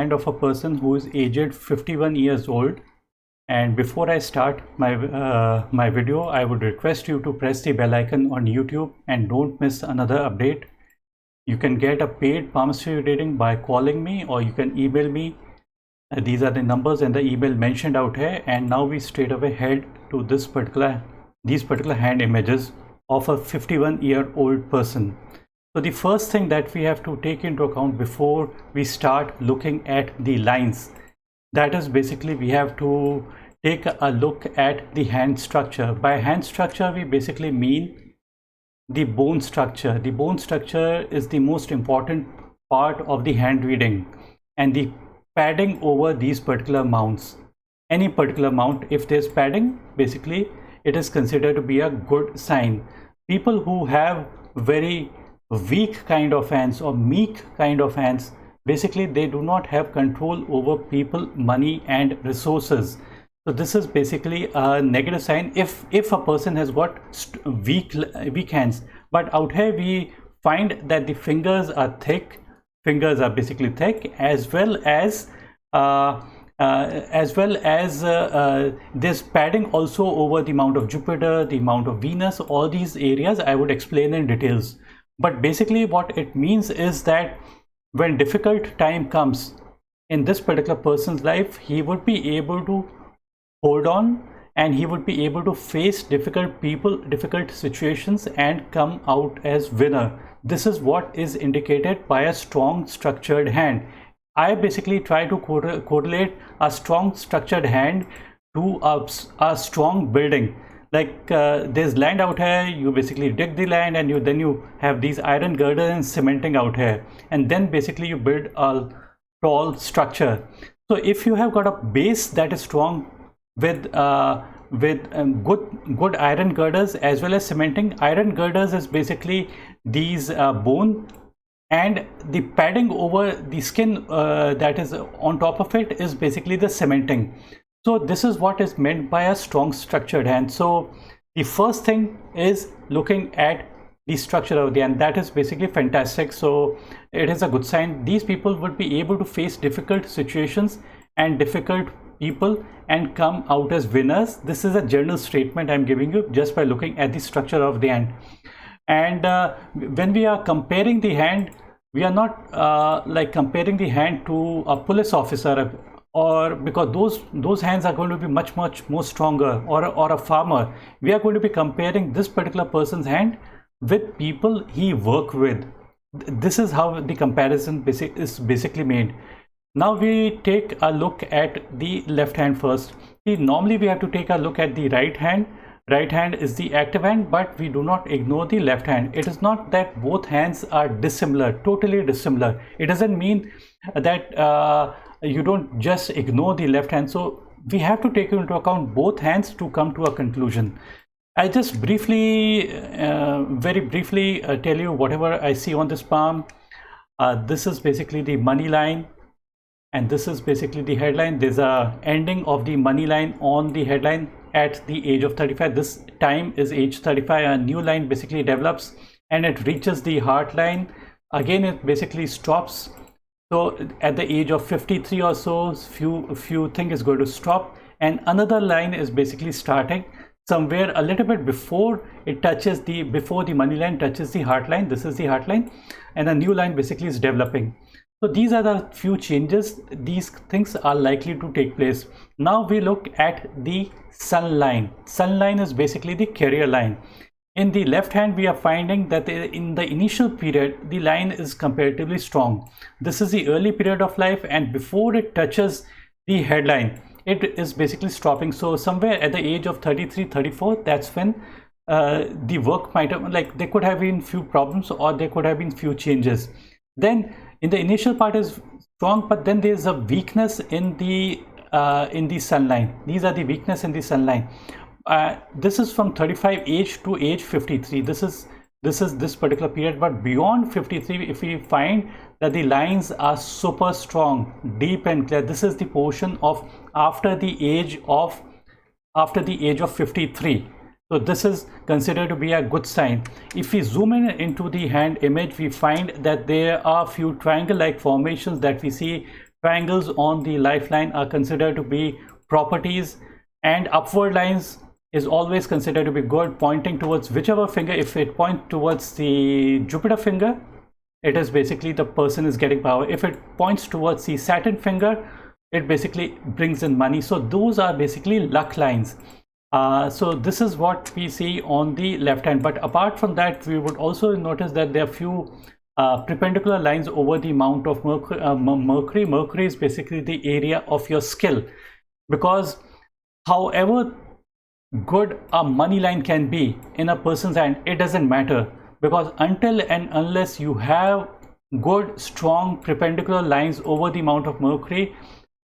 Hand of a person who is aged 51 years old. And before I start my video, I would request you to press the bell icon on YouTube and don't miss another update. You can get a paid palmistry reading by calling me, or you can email me. These are the numbers and the email mentioned out here. And now we straight away head to these particular hand images of a 51-year-old person. So the first thing that we have to take into account before we start looking at the lines, that is basically we have to take a look at the hand structure. By hand structure, we basically mean the bone structure. The bone structure is the most important part of the hand reading, and the padding over these particular mounts. Any particular mount, if there's padding, basically it is considered to be a good sign. People who have very weak kind of hands or meek kind of hands, basically they do not have control over people, money and resources. So this is basically a negative sign if a person has got weak hands. But out here we find that the fingers are thick. Fingers are basically thick, as well as there's padding also over the mount of Jupiter, the mount of Venus. All these areas I would explain in details. But basically what it means is that when difficult time comes in this particular person's life, he would be able to hold on, and he would be able to face difficult people, difficult situations, and come out as winner. This is what is indicated by a strong structured hand. I basically try to correlate a strong structured hand to a strong building. Like there's land out here, you basically dig the land, and then you have these iron girders and cementing out here, and then basically you build a tall structure. So if you have got a base that is strong with good iron girders as well as cementing. Iron girders is basically these bone, and the padding over the skin that is on top of it is basically the cementing. So this is what is meant by a strong structured hand. So the first thing is looking at the structure of the hand. That is basically fantastic. So it is a good sign. These people would be able to face difficult situations and difficult people and come out as winners. This is a general statement I'm giving you just by looking at the structure of the hand. And when we are comparing the hand, we are not like comparing the hand to a police officer, or because those hands are going to be much more stronger, or a farmer. We are going to be comparing this particular person's hand with people he work with. This is how the comparison is basically made. Now we take a look at the left hand first. Normally we have to take a look at the right hand. Right hand is the active hand, but we do not ignore the left hand. It is not that both hands are dissimilar, totally dissimilar. It doesn't mean that you don't just ignore the left hand. So we have to take into account both hands to come to a conclusion. I just briefly, very briefly tell you whatever I see on this palm. This is basically the money line, and this is basically the headline. There's a ending of the money line on the headline at the age of 35. This time is age 35. A new line basically develops and it reaches the heart line. Again, it basically stops. So at the age of 53 or so, few thing is going to stop, and another line is basically starting somewhere a little bit before it touches before the money line touches the heart line. This is the heart line, and a new line basically is developing. So these are the few changes. These things are likely to take place. Now we look at the sun line. Sun line is basically the career line. In the left hand, we are finding that in the initial period, the line is comparatively strong. This is the early period of life, and before it touches the headline, it is basically stopping. So somewhere at the age of 33, 34, that's when the work might have, like, there could have been few problems, or there could have been few changes. Then in the initial part is strong, but then there is a weakness in the sun line. These are the weakness in the sun line. This is from 35 age to age 53. This is this particular period. But beyond 53, if we find that the lines are super strong, deep and clear, this is the portion of after the age of 53. So this is considered to be a good sign. If we zoom in into the hand image, we find that there are few triangle like formations that we see triangles on the lifeline are considered to be properties, and upward lines is always considered to be good, pointing towards whichever finger. If it points towards the Jupiter finger, it is basically the person is getting power. If it points towards the Saturn finger, it basically brings in money. So those are basically luck lines. So this is what we see on the left hand. But apart from that, we would also notice that there are few perpendicular lines over the amount of Mercury. Mercury is basically the area of your skill, because however good a money line can be in a person's hand, it doesn't matter, because until and unless you have good strong perpendicular lines over the amount of Mercury,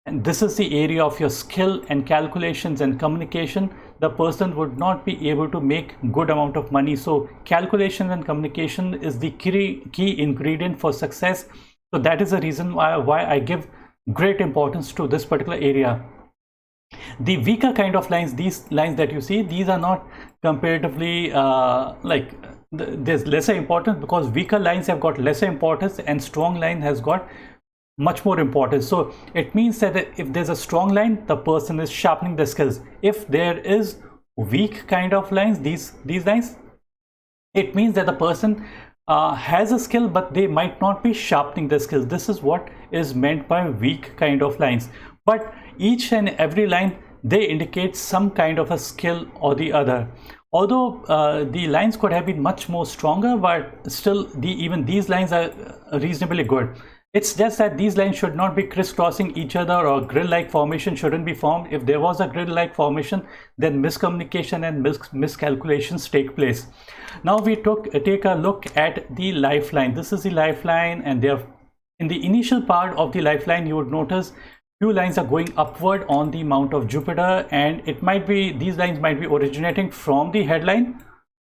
and this is the area of your skill and calculations and communication, the person would not be able to make good amount of money. So calculation and communication is the key ingredient for success. So that is the reason why I give great importance to this particular area. The weaker kind of lines, these lines that you see, these are not comparatively there's lesser importance, because weaker lines have got lesser importance and strong line has got much more importance. So it means that if there's a strong line, the person is sharpening the skills. If there is weak kind of lines, these lines, it means that the person has a skill, but they might not be sharpening the skills. This is what is meant by weak kind of lines. But each and every line, they indicate some kind of a skill or the other. Although the lines could have been much more stronger, but still even these lines are reasonably good. It's just that these lines should not be crisscrossing each other, or grill-like formation shouldn't be formed. If there was a grill-like formation, then miscommunication and miscalculations take place. Now we take a look at the lifeline. This is the lifeline, and in the initial part of the lifeline, you would notice few lines are going upward on the mount of Jupiter, and it might be, these lines might be originating from the headline,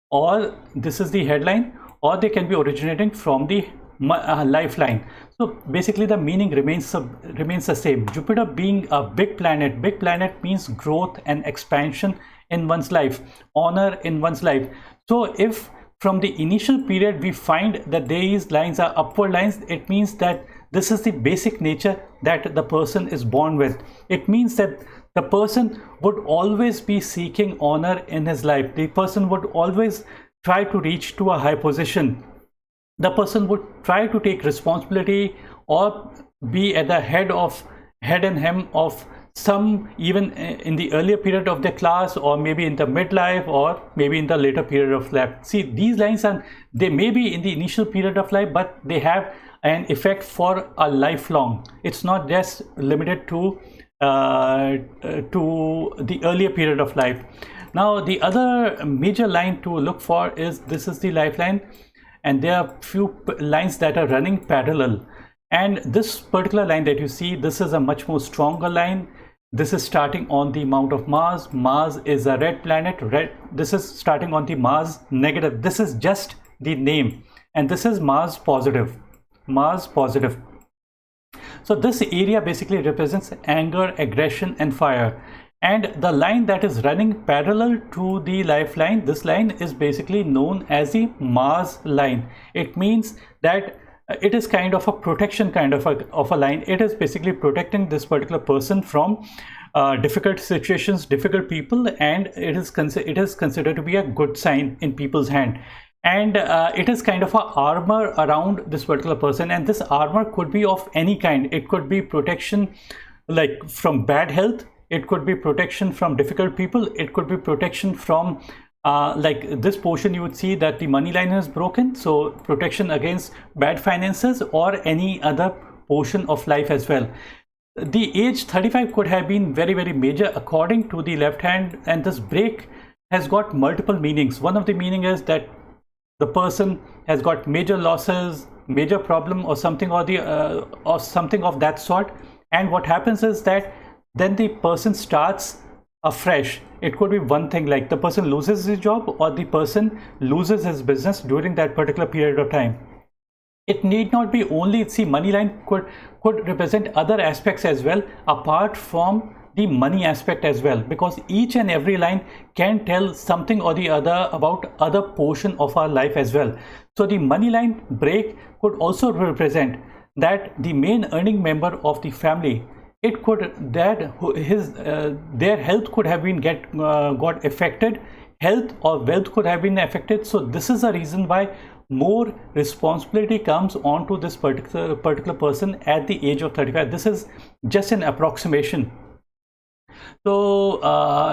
or this is the headline, or they can be originating from the lifeline. So basically the meaning remains the same. Jupiter being a big planet means growth and expansion in one's life, honor in one's life. So if from the initial period we find that these lines are upward lines, it means that this is the basic nature that the person is born with. It means that the person would always be seeking honor in his life. The person would always try to reach to a high position. The person would try to take responsibility or be at the head and hem of some, even in the earlier period of the class, or maybe in the midlife, or maybe in the later period of life. See, these lines they may be in the initial period of life, but they have an effect for a lifelong. It's not just limited to the earlier period of life. Now the other major line to look for is, this is the lifeline, and there are few lines that are running parallel, and this particular line that you see, this is a much more stronger line. This is starting on the mount of Mars. Mars is a red planet. This is starting on the Mars negative. This is just the name, and this is Mars positive. So this area basically represents anger, aggression and fire. And the line that is running parallel to the lifeline, this line is basically known as the Mars line. It means that it is kind of a protection kind of a line. It is basically protecting this particular person from difficult situations, difficult people, and it is considered to be a good sign in people's hand. And it is kind of a armor around this particular person, and this armor could be of any kind. It could be protection like from bad health, it could be protection from difficult people, it could be protection from like this portion you would see that the money line is broken, so protection against bad finances, or any other portion of life as well. The age 35 could have been very, very major according to the left hand, and this break has got multiple meanings. One of the meaning is that the person has got major losses, major problem, or something or something of that sort, and what happens is that then the person starts afresh. It could be one thing, like the person loses his job, or the person loses his business during that particular period of time. It need not be only, see, money line could represent other aspects as well apart from the money aspect as well, because each and every line can tell something or the other about other portion of our life as well. So the money line break could also represent that the main earning member of the family, it could that his their health could have been got affected, health or wealth could have been affected. So this is the reason why more responsibility comes onto this particular person at the age of 35. This is just an approximation. So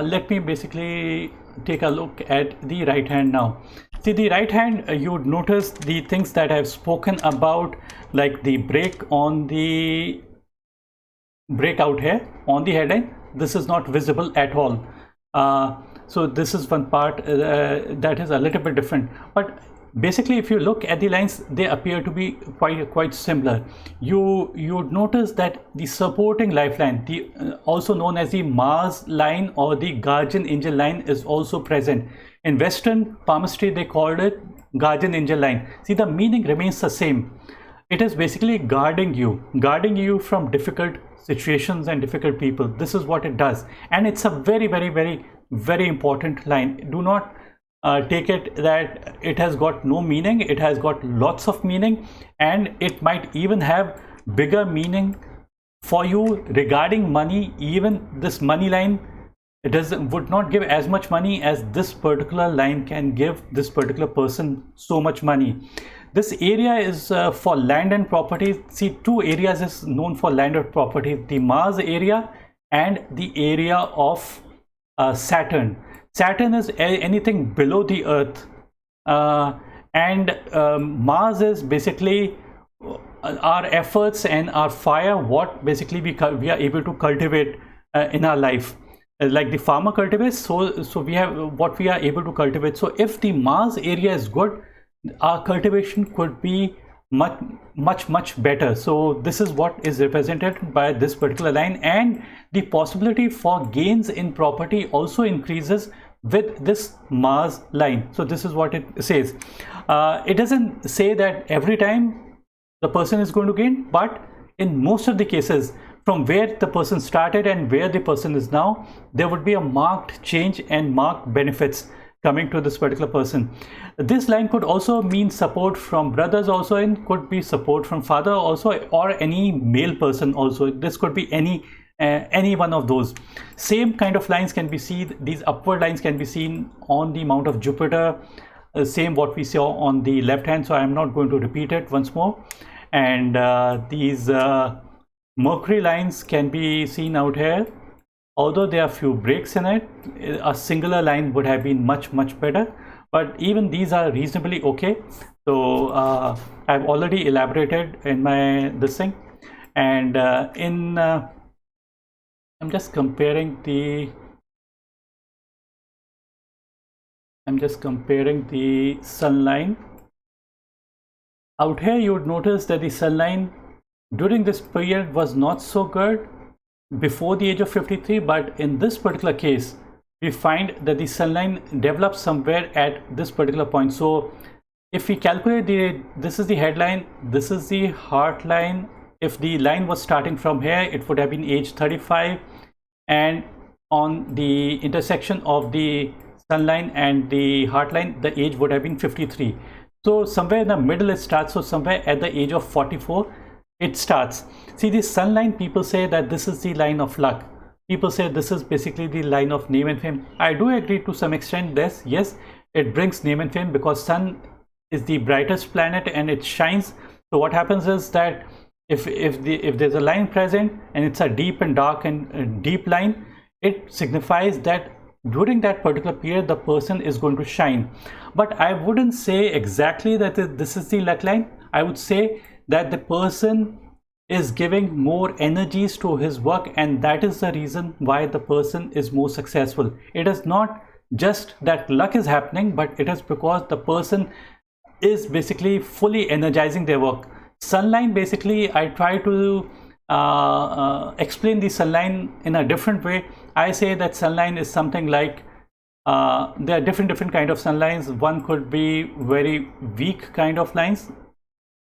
let me basically take a look at the right hand now. See, the right hand, you would notice the things that I've spoken about, like the break on the breakout here on the headline. This is not visible at all. So this is one part that is a little bit different. But basically, if you look at the lines, they appear to be quite similar. You would notice that the supporting lifeline, the also known as the Mars line or the guardian angel line, is also present. In Western palmistry, they called it guardian angel line. See, the meaning remains the same. It is basically guarding you from difficult situations and difficult people. This is what it does, and it's a very important line. Do not take it that it has got no meaning. It has got lots of meaning, and it might even have bigger meaning for you regarding money. Even this money line, would not give as much money as this particular line can give this particular person so much money. This area is for land and property. See, two areas is known for land and property: the Mars area and the area of Saturn. Saturn is anything below the Earth, and Mars is basically our efforts and our fire, what basically we are able to cultivate in our life. Like the farmer cultivates, so we have what we are able to cultivate. So if the Mars area is good, our cultivation could be much better. So this is what is represented by this particular line, and the possibility for gains in property also increases with this Mars line. So this is what it says. It doesn't say that every time the person is going to gain, but in most of the cases, from where the person started and where the person is now, there would be a marked change and marked benefits coming to this particular person. This line could also mean support from brothers also, and could be support from father also, or any male person also. This could be any one of those. Same kind of lines can be seen, these upward lines can be seen on the Mount of Jupiter, same what we saw on the left hand, so I am not going to repeat it once more. And these Mercury lines can be seen out here. Although there are few breaks in it, a singular line would have been much better, but even these are reasonably okay. So I've already elaborated in my this thing, and I'm just comparing the sun line. Out here you would notice that the sun line during this period was not so good before the age of 53, but in this particular case we find that the sun line develops somewhere at this particular point. So if we calculate this is the headline, this is the heart line. If the line was starting from here, it would have been age 35, and on the intersection of the sun line and the heart line, the age would have been 53. So somewhere in the middle it starts. So somewhere at the age of 44 it starts. See, the sun line, people say that this is the line of luck. People say this is basically the line of name and fame. I do agree to some extent. This, yes, it brings name and fame because sun is the brightest planet and it shines. So what happens is that if there's a line present and it's a deep and dark and deep line, it signifies that during that particular period the person is going to shine. But I wouldn't say exactly that this is the luck line. I would say that the person is giving more energies to his work, and that is the reason why the person is more successful. It is not just that luck is happening, but it is because the person is basically fully energizing their work. Sunline, basically I try to explain the sunline in a different way. I say that sunline is something like there are different kind of sunlines. One could be very weak kind of lines.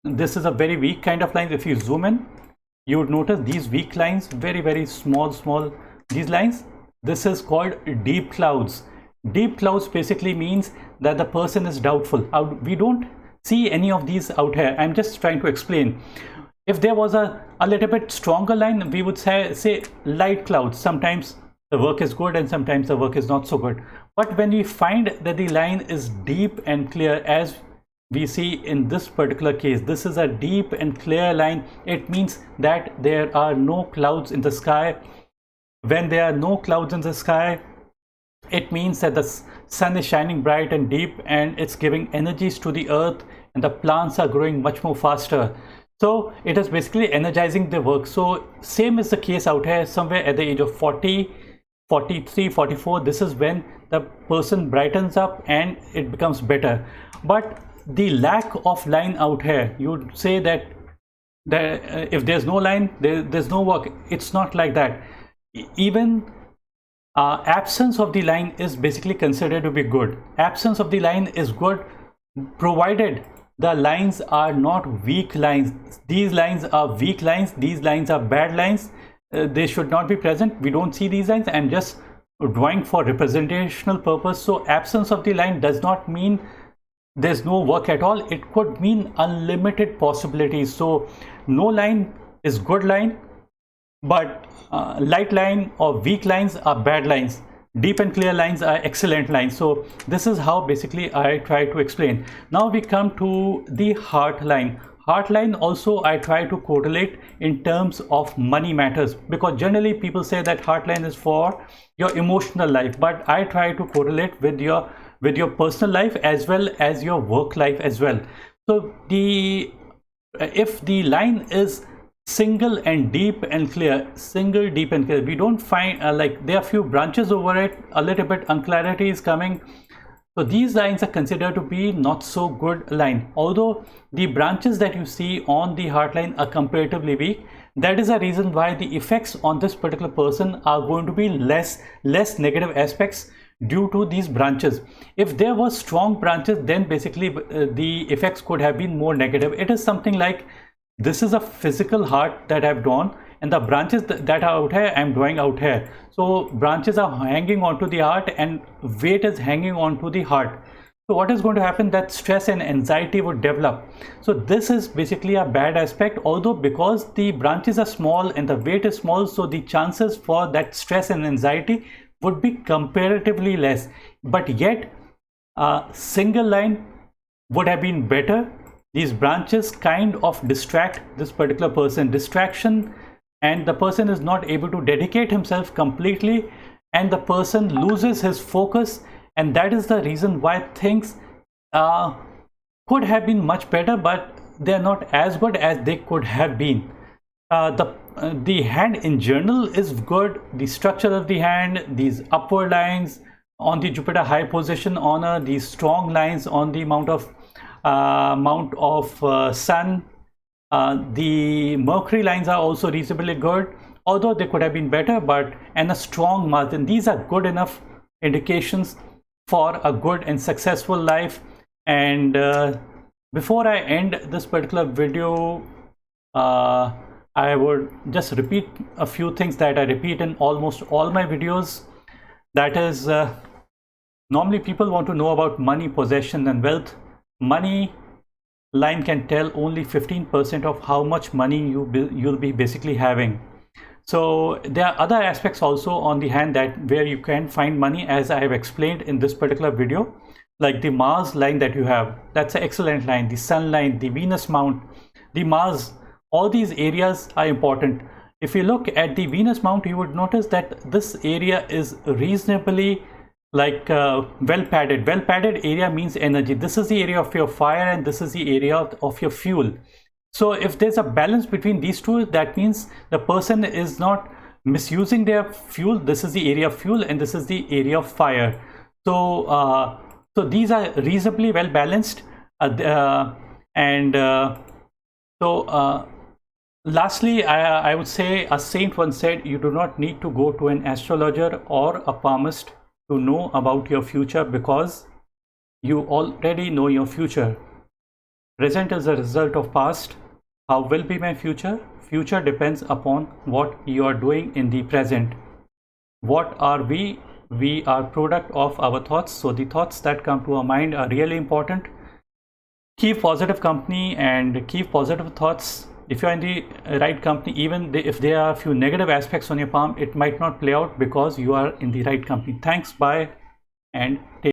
This is a very weak kind of line. If you zoom in, you would notice these weak lines, very small these lines. This is called deep clouds. Deep clouds basically means that the person is doubtful. We don't see any of these out here. I'm just trying to explain. If there was a little bit stronger line, we would say light clouds. Sometimes the work is good and sometimes the work is not so good. But when we find that the line is deep and clear, as we see in this particular case, this is a deep and clear line. It means that there are no clouds in the sky. When there are no clouds in the sky, it means that the sun is shining bright and deep, and it's giving energies to the earth, and the plants are growing much more faster. So it is basically energizing the work. So same is the case out here somewhere at the age of 40, 43, 44. This is when the person brightens up and it becomes better. But the lack of line out here, you would say that if there's no line, there's no work. It's not like that. Even absence of the line is basically considered to be good. Absence of the line is good provided the lines are not weak lines. These lines are weak lines. These lines are bad lines. They should not be present. We don't see these lines. I'm just drawing for representational purpose. So absence of the line does not mean there's no work at all. It could mean unlimited possibilities. So no line is good line, but light line or weak lines are bad lines. Deep and clear lines are excellent lines. So this is how basically I try to explain. Now we come to the heart line. Heart line also I try to correlate in terms of money matters, because generally people say that heart line is for your emotional life, but I try to correlate with your personal life as well as your work life as well. So if the line is single and deep and clear, single, deep and clear, we don't find like there are few branches over it, a little bit unclarity is coming. So these lines are considered to be not so good line. Although the branches that you see on the heart line are comparatively weak, that is a reason why the effects on this particular person are going to be less negative aspects due to these branches. If there were strong branches, then basically the effects could have been more negative. It is something like, this is a physical heart that I've drawn, and the branches that are out here I'm drawing out here. So branches are hanging onto the heart and weight is hanging onto the heart. So what is going to happen, that stress and anxiety would develop. So this is basically a bad aspect, although because the branches are small and the weight is small, so the chances for that stress and anxiety would be comparatively less. But yet a single line would have been better. These branches kind of distract this particular person, distraction, and the person is not able to dedicate himself completely, and the person loses his focus, and that is the reason why things could have been much better, but they are not as good as they could have been. The hand in general is good. The structure of the hand, these upward lines on the Jupiter high position honor, these strong lines on the mount of sun, the Mercury lines are also reasonably good, although they could have been better, and a strong margin. These are good enough indications for a good and successful life. And before I end this particular video, I would just repeat a few things that I repeat in almost all my videos. That is, normally people want to know about money, possession and wealth. Money line can tell only 15% of how much money you'll be basically having. So there are other aspects also on the hand where you can find money, as I have explained in this particular video, like the Mars line that you have. That's an excellent line. The Sun line, the Venus mount, the Mars, all these areas are important. If you look at the Venus mount, you would notice that this area is reasonably like well padded. Well padded area means energy. This is the area of your fire and this is the area of your fuel. So if there's a balance between these two, that means the person is not misusing their fuel. This is the area of fuel and this is the area of fire. So so these are reasonably well balanced. Lastly, I would say a saint once said, you do not need to go to an astrologer or a palmist to know about your future, because you already know your future. Present is a result of past. How will be my future? Future depends upon what you are doing in the present. What are we? We are product of our thoughts. So the thoughts that come to our mind are really important. Keep positive company and keep positive thoughts. if you're in the right company, even if there are a few negative aspects on your palm, it might not play out because you are in the right company. Thanks, bye, and take